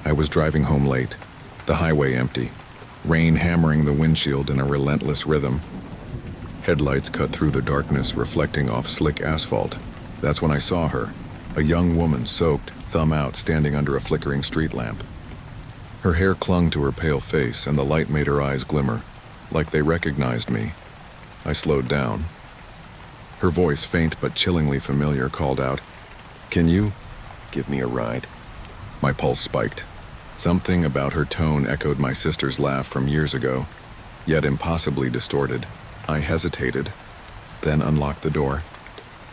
I was driving home late, the highway empty, rain hammering the windshield in a relentless rhythm. Headlights cut through the darkness, reflecting off slick asphalt. That's when I saw her, a young woman soaked, thumb out, standing under a flickering street lamp. Her hair clung to her pale face, and the light made her eyes glimmer, like they recognized me. I slowed down. Her voice, faint but chillingly familiar, called out, "Can you give me a ride?" My pulse spiked. Something about her tone echoed my sister's laugh from years ago, yet impossibly distorted. I hesitated, then unlocked the door.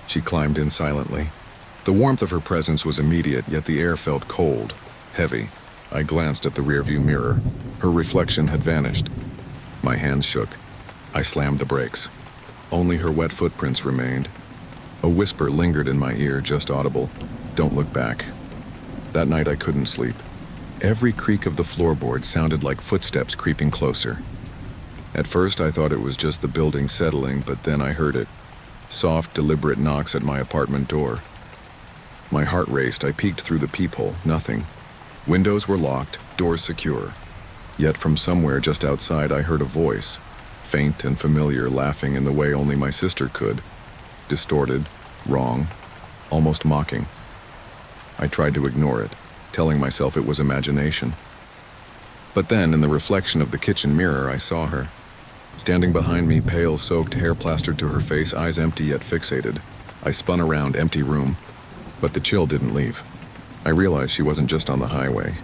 She climbed in silently. The warmth of her presence was immediate, yet the air felt cold, heavy. I glanced at the rearview mirror. Her reflection had vanished. My hands shook. I slammed the brakes. Only her wet footprints remained. A whisper lingered in my ear, just audible. "Don't look back." That night I couldn't sleep. Every creak of the floorboard sounded like footsteps creeping closer. At first I thought it was just the building settling, but then I heard it. Soft, deliberate knocks at my apartment door. My heart raced. I peeked through the peephole. Nothing. Windows were locked, doors secure. Yet from somewhere just outside I heard a voice, faint and familiar, laughing in the way only my sister could. Distorted, wrong, almost mocking. I tried to ignore it, telling myself it was imagination. But then, in the reflection of the kitchen mirror, I saw her. Standing behind me, pale, soaked, hair plastered to her face, eyes empty yet fixated. I spun around, empty room. But the chill didn't leave. I realized she wasn't just on the highway.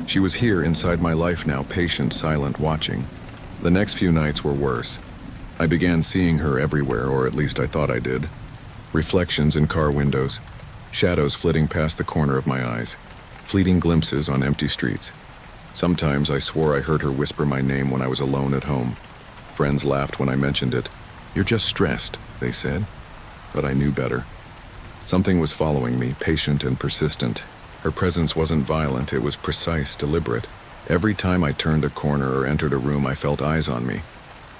She was here inside my life now, patient, silent, watching. The next few nights were worse. I began seeing her everywhere, or at least I thought I did. Reflections in car windows, shadows flitting past the corner of my eyes, fleeting glimpses on empty streets. Sometimes I swore I heard her whisper my name when I was alone at home. Friends laughed when I mentioned it. "You're just stressed," they said. But I knew better. Something was following me, patient and persistent. Her presence wasn't violent, it was precise, deliberate. Every time I turned a corner or entered a room, I felt eyes on me,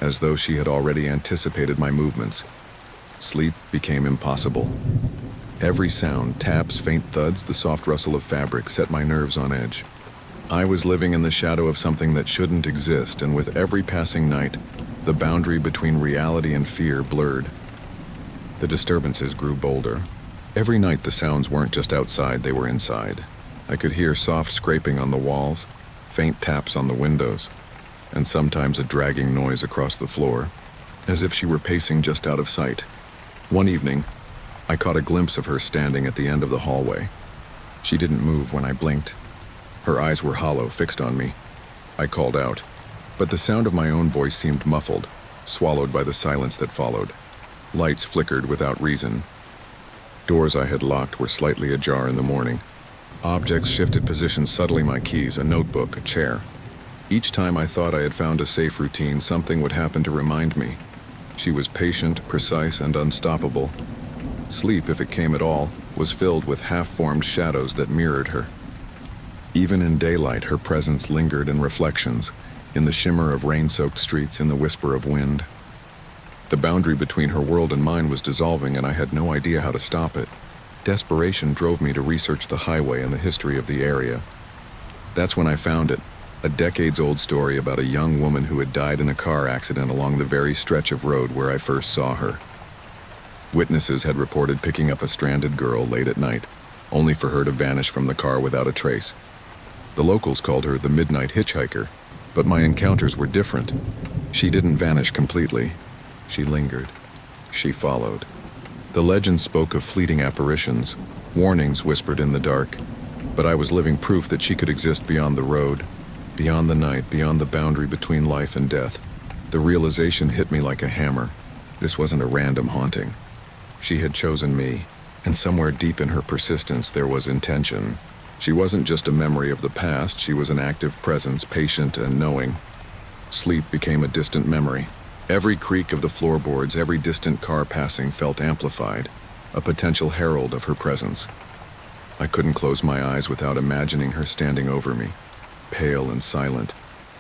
as though she had already anticipated my movements. Sleep became impossible. Every sound, taps, faint thuds, the soft rustle of fabric, set my nerves on edge. I was living in the shadow of something that shouldn't exist, and with every passing night, the boundary between reality and fear blurred. The disturbances grew bolder. Every night the sounds weren't just outside, they were inside. I could hear soft scraping on the walls, faint taps on the windows, and sometimes a dragging noise across the floor, as if she were pacing just out of sight. One evening, I caught a glimpse of her standing at the end of the hallway. She didn't move when I blinked. Her eyes were hollow, fixed on me. I called out, but the sound of my own voice seemed muffled, swallowed by the silence that followed. Lights flickered without reason. Doors I had locked were slightly ajar in the morning. Objects shifted positions subtly, my keys, a notebook, a chair. Each time I thought I had found a safe routine, something would happen to remind me. She was patient, precise, and unstoppable. Sleep, if it came at all, was filled with half-formed shadows that mirrored her. Even in daylight, her presence lingered in reflections, in the shimmer of rain-soaked streets, in the whisper of wind. The boundary between her world and mine was dissolving, and I had no idea how to stop it. Desperation drove me to research the highway and the history of the area. That's when I found it, a decades-old story about a young woman who had died in a car accident along the very stretch of road where I first saw her. Witnesses had reported picking up a stranded girl late at night, only for her to vanish from the car without a trace. The locals called her the Midnight Hitchhiker, but my encounters were different. She didn't vanish completely. She lingered. She followed. The legend spoke of fleeting apparitions, warnings whispered in the dark, but I was living proof that she could exist beyond the road, beyond the night, beyond the boundary between life and death. The realization hit me like a hammer. This wasn't a random haunting. She had chosen me, and somewhere deep in her persistence there was intention. She wasn't just a memory of the past, she was an active presence, patient and knowing. Sleep became a distant memory. Every creak of the floorboards, every distant car passing felt amplified, a potential herald of her presence. I couldn't close my eyes without imagining her standing over me, pale and silent,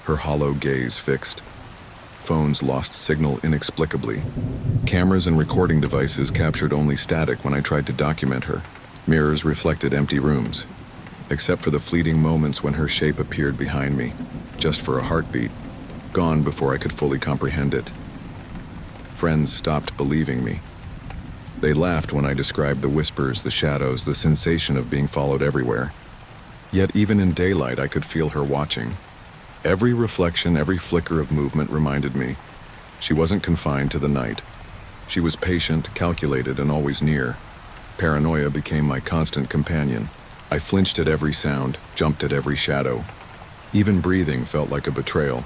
her hollow gaze fixed. Phones lost signal inexplicably. Cameras and recording devices captured only static when I tried to document her. Mirrors reflected empty rooms. except for the fleeting moments when her shape appeared behind me, just for a heartbeat, gone before I could fully comprehend it. Friends stopped believing me. They laughed when I described the whispers, the shadows, the sensation of being followed everywhere. Yet even in daylight, I could feel her watching. Every reflection, every flicker of movement reminded me she wasn't confined to the night. She was patient, calculated, and always near. Paranoia became my constant companion. I flinched at every sound, jumped at every shadow. Even breathing felt like a betrayal.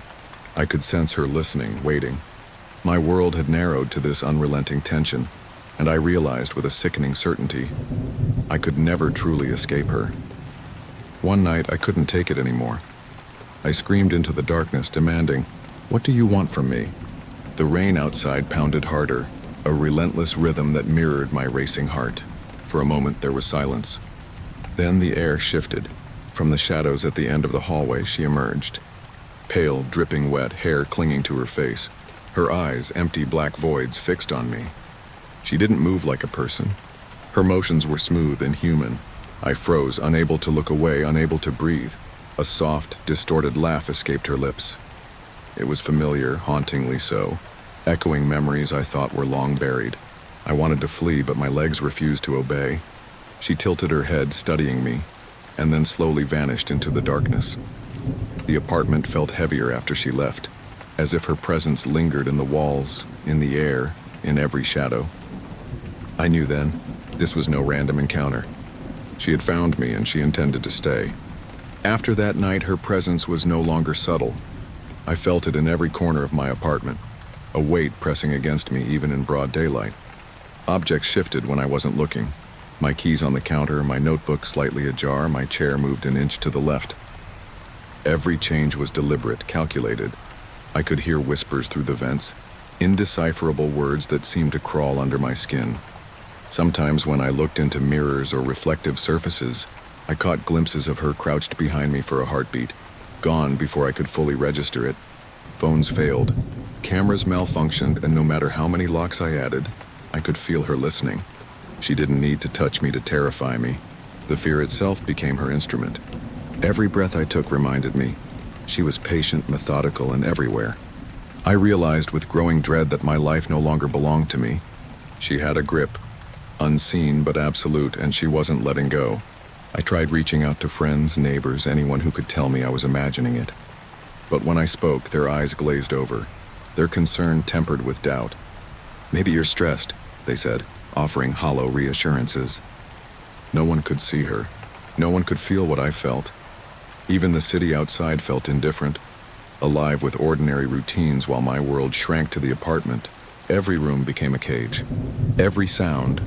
I could sense her listening, waiting. My world had narrowed to this unrelenting tension, and I realized with a sickening certainty I could never truly escape her. One night, I couldn't take it anymore. I screamed into the darkness, demanding, "What do you want from me?" The rain outside pounded harder, a relentless rhythm that mirrored my racing heart. For a moment, there was silence. Then the air shifted. From the shadows at the end of the hallway, she emerged. Pale, dripping wet, hair clinging to her face. Her eyes, empty black voids, fixed on me. She didn't move like a person. Her motions were smooth and human. I froze, unable to look away, unable to breathe. A soft, distorted laugh escaped her lips. It was familiar, hauntingly so, echoing memories I thought were long buried. I wanted to flee, but my legs refused to obey. She tilted her head, studying me, and then slowly vanished into the darkness. The apartment felt heavier after she left, as if her presence lingered in the walls, in the air, in every shadow. I knew then, this was no random encounter. She had found me, and she intended to stay. After that night, her presence was no longer subtle. I felt it in every corner of my apartment, a weight pressing against me even in broad daylight. Objects shifted when I wasn't looking. My keys on the counter, my notebook slightly ajar, my chair moved an inch to the left. Every change was deliberate, calculated. I could hear whispers through the vents, indecipherable words that seemed to crawl under my skin. Sometimes when I looked into mirrors or reflective surfaces, I caught glimpses of her crouched behind me for a heartbeat, gone before I could fully register it. Phones failed, cameras malfunctioned, and no matter how many locks I added, I could feel her listening. She didn't need to touch me to terrify me. The fear itself became her instrument. Every breath I took reminded me she was patient, methodical, and everywhere. I realized with growing dread that my life no longer belonged to me. She had a grip, unseen but absolute, and she wasn't letting go. I tried reaching out to friends, neighbors, anyone who could tell me I was imagining it. But when I spoke, their eyes glazed over, their concern tempered with doubt. "Maybe you're stressed," they said, offering hollow reassurances. No one could see her. No one could feel what I felt. Even the city outside felt indifferent, alive with ordinary routines while my world shrank to the apartment. Every room became a cage. Every sound,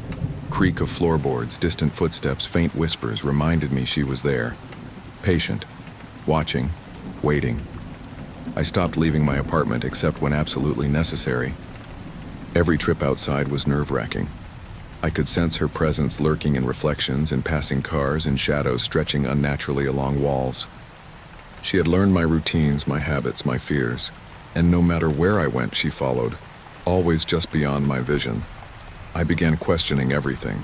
creak of floorboards, distant footsteps, faint whispers reminded me she was there. Patient, watching, waiting. I stopped leaving my apartment except when absolutely necessary. Every trip outside was nerve-wracking. I could sense her presence lurking in reflections, in passing cars, in shadows stretching unnaturally along walls. She had learned my routines, my habits, my fears, and no matter where I went, she followed, always just beyond my vision. I began questioning everything.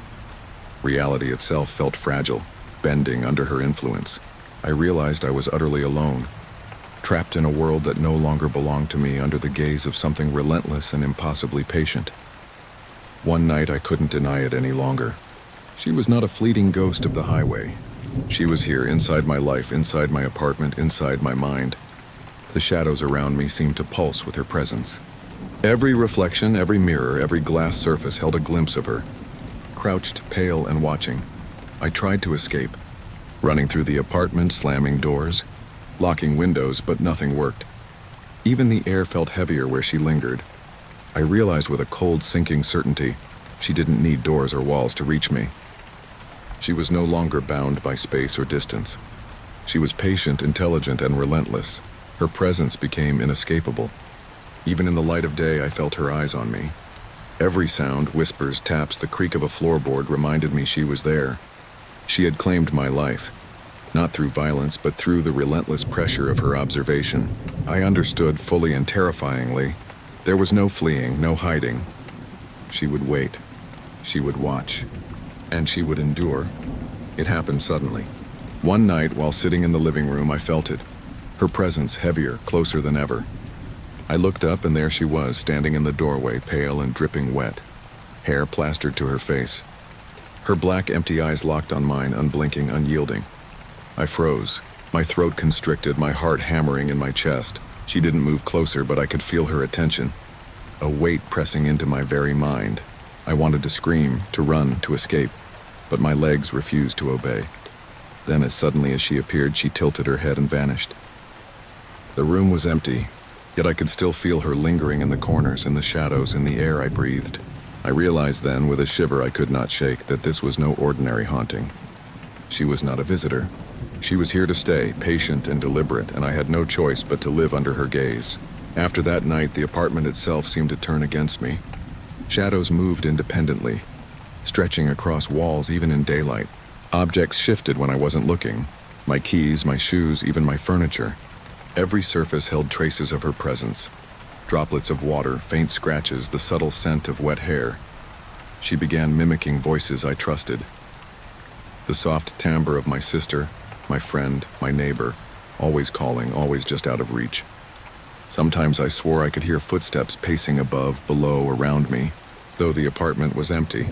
Reality itself felt fragile, bending under her influence. I realized I was utterly alone, trapped in a world that no longer belonged to me under the gaze of something relentless and impossibly patient. One night I couldn't deny it any longer. She was not a fleeting ghost of the highway. She was here, inside my life, inside my apartment, inside my mind. The shadows around me seemed to pulse with her presence. Every reflection, every mirror, every glass surface held a glimpse of her. Crouched, pale, and watching, I tried to escape, running through the apartment, slamming doors, locking windows, but nothing worked. Even the air felt heavier where she lingered. I realized with a cold, sinking certainty she didn't need doors or walls to reach me. She was no longer bound by space or distance. She was patient, intelligent, and relentless. Her presence became inescapable. Even in the light of day, I felt her eyes on me. Every sound, whispers, taps, the creak of a floorboard reminded me she was there. She had claimed my life, not through violence, but through the relentless pressure of her observation. I understood fully and terrifyingly. There was no fleeing, no hiding. She would wait. She would watch. And she would endure. It happened suddenly. One night, while sitting in the living room, I felt it. Her presence heavier, closer than ever. I looked up and there she was, standing in the doorway, pale and dripping wet, hair plastered to her face. Her black, empty eyes locked on mine, unblinking, unyielding. I froze, my throat constricted, my heart hammering in my chest. She didn't move closer, but I could feel her attention, a weight pressing into my very mind. I wanted to scream, to run, to escape, but my legs refused to obey. Then, as suddenly as she appeared, she tilted her head and vanished. The room was empty, yet I could still feel her lingering in the corners, in the shadows, in the air I breathed. I realized then, with a shiver I could not shake, that this was no ordinary haunting. She was not a visitor. She was here to stay, patient and deliberate, and I had no choice but to live under her gaze. After that night, the apartment itself seemed to turn against me. Shadows moved independently, stretching across walls even in daylight. Objects shifted when I wasn't looking. My keys, my shoes, even my furniture. Every surface held traces of her presence. Droplets of water, faint scratches, the subtle scent of wet hair. She began mimicking voices I trusted. The soft timbre of my sister, my friend, my neighbor, always calling, always just out of reach. Sometimes I swore I could hear footsteps pacing above, below, around me, though the apartment was empty.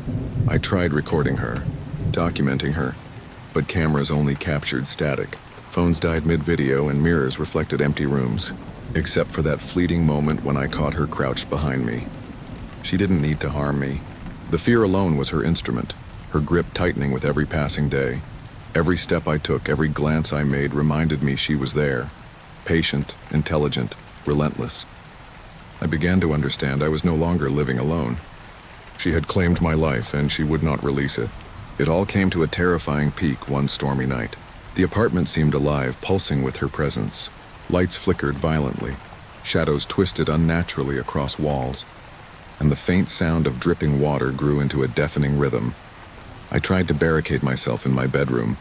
I tried recording her, documenting her, but cameras only captured static. Phones died mid-video and mirrors reflected empty rooms, except for that fleeting moment when I caught her crouched behind me. She didn't need to harm me. The fear alone was her instrument, her grip tightening with every passing day. Every step I took, every glance I made reminded me she was there, patient, intelligent, relentless. I began to understand I was no longer living alone. She had claimed my life, and she would not release it. It all came to a terrifying peak one stormy night. The apartment seemed alive, pulsing with her presence. Lights flickered violently, shadows twisted unnaturally across walls, and the faint sound of dripping water grew into a deafening rhythm. I tried to barricade myself in my bedroom,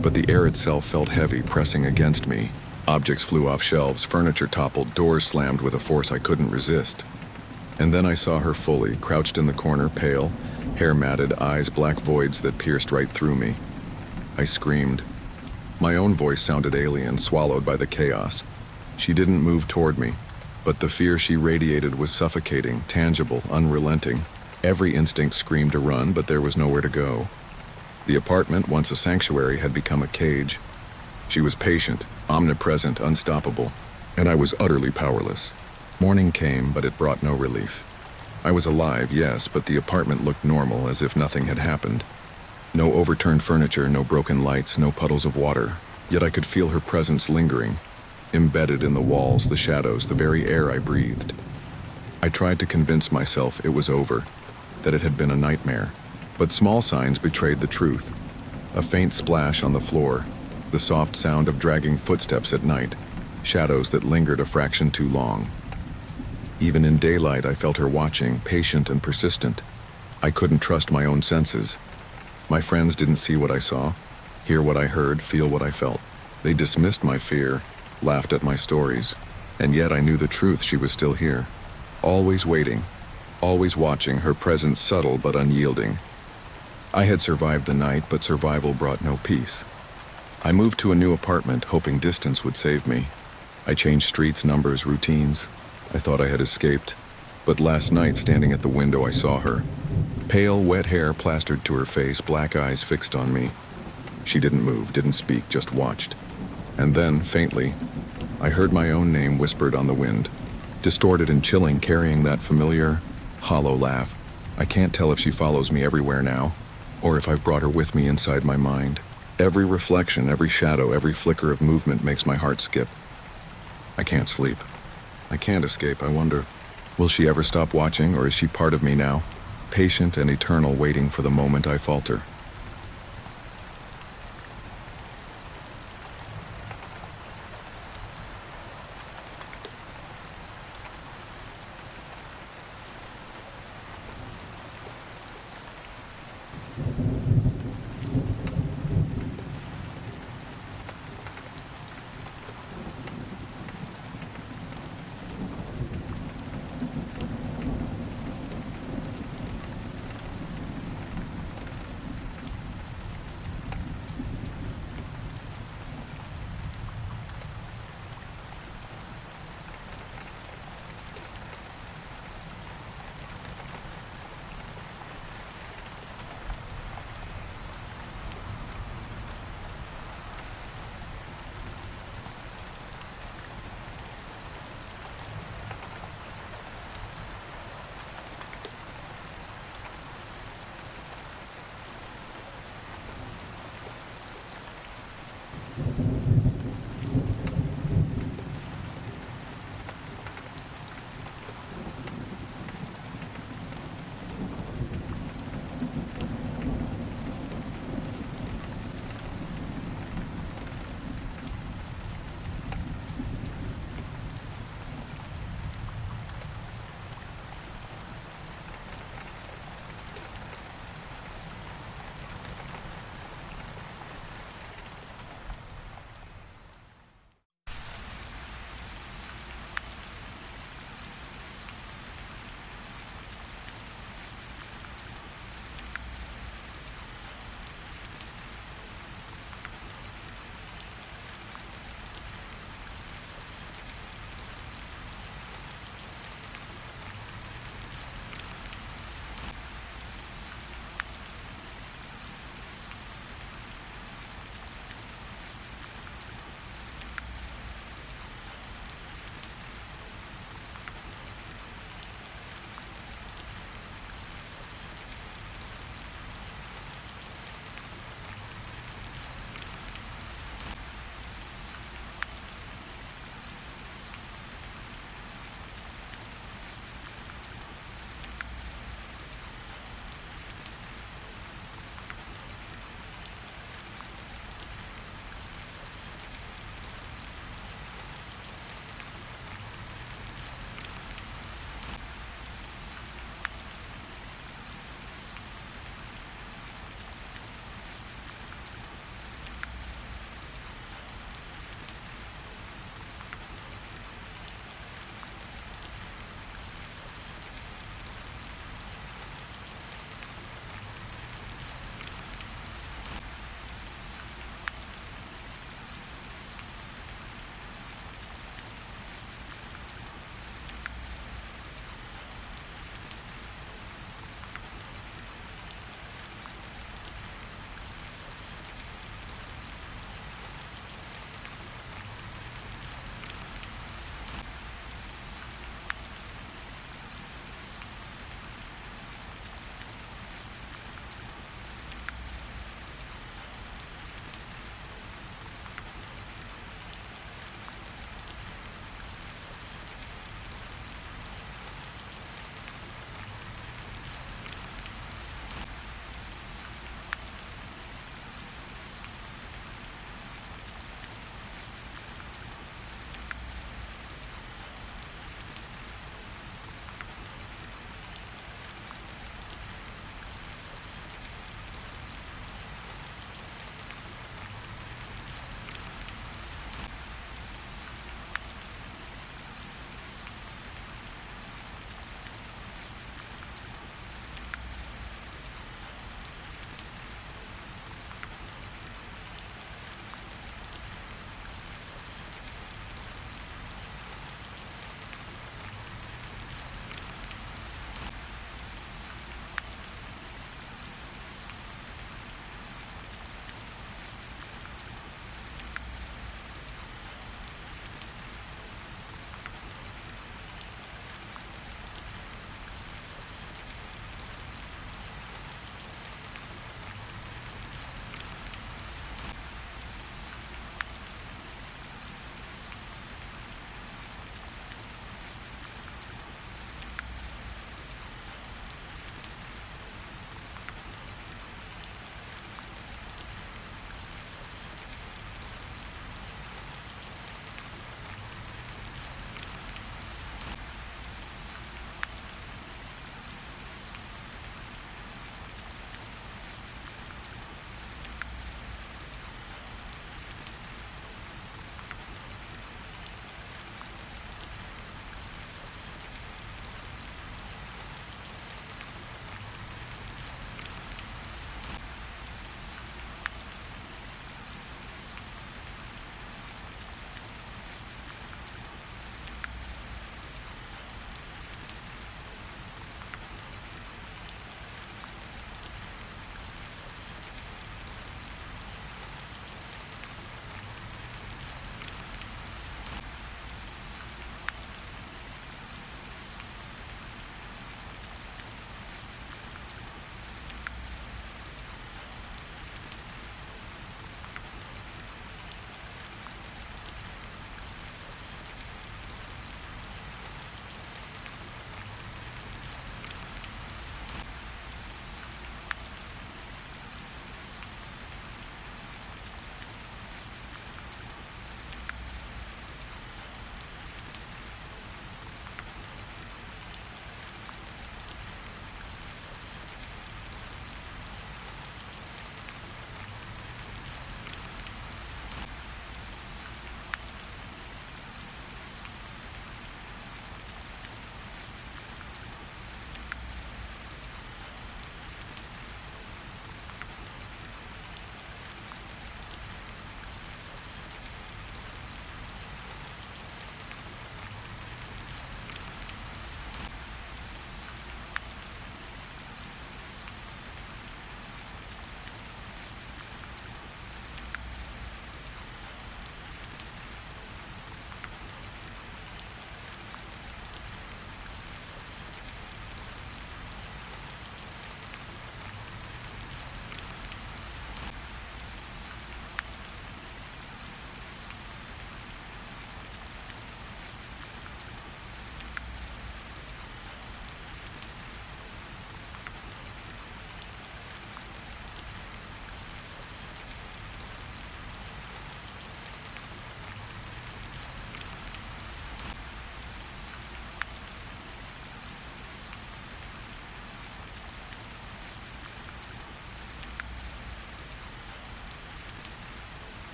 but the air itself felt heavy, pressing against me. Objects flew off shelves, furniture toppled, doors slammed with a force I couldn't resist. And then I saw her fully, crouched in the corner, pale, hair matted, eyes black voids that pierced right through me. I screamed. My own voice sounded alien, swallowed by the chaos. She didn't move toward me, but the fear she radiated was suffocating, tangible, unrelenting. Every instinct screamed to run, but there was nowhere to go. The apartment, once a sanctuary, had become a cage. She was patient, omnipresent, unstoppable, and I was utterly powerless. Morning came, but it brought no relief. I was alive, yes, but the apartment looked normal, as if nothing had happened. No overturned furniture, no broken lights, no puddles of water. Yet I could feel her presence lingering, embedded in the walls, the shadows, the very air I breathed. I tried to convince myself it was over, that it had been a nightmare. But small signs betrayed the truth. A faint splash on the floor, the soft sound of dragging footsteps at night, shadows that lingered a fraction too long. Even in daylight, I felt her watching, patient and persistent. I couldn't trust my own senses. My friends didn't see what I saw, hear what I heard, feel what I felt. They dismissed my fear, laughed at my stories, and yet I knew the truth. She was still here, always waiting, always watching, her presence subtle but unyielding. I had survived the night, but survival brought no peace. I moved to a new apartment, hoping distance would save me. I changed streets, numbers, routines. I thought I had escaped, but last night, standing at the window, I saw her. Pale, wet hair plastered to her face, black eyes fixed on me. She didn't move, didn't speak, just watched. And then, faintly, I heard my own name whispered on the wind, distorted and chilling, carrying that familiar, hollow laugh. I can't tell if she follows me everywhere now, or if I've brought her with me inside my mind. Every reflection, every shadow, every flicker of movement makes my heart skip. I can't sleep. I can't escape. I wonder, will she ever stop watching, or is she part of me now? Patient and eternal, waiting for the moment I falter.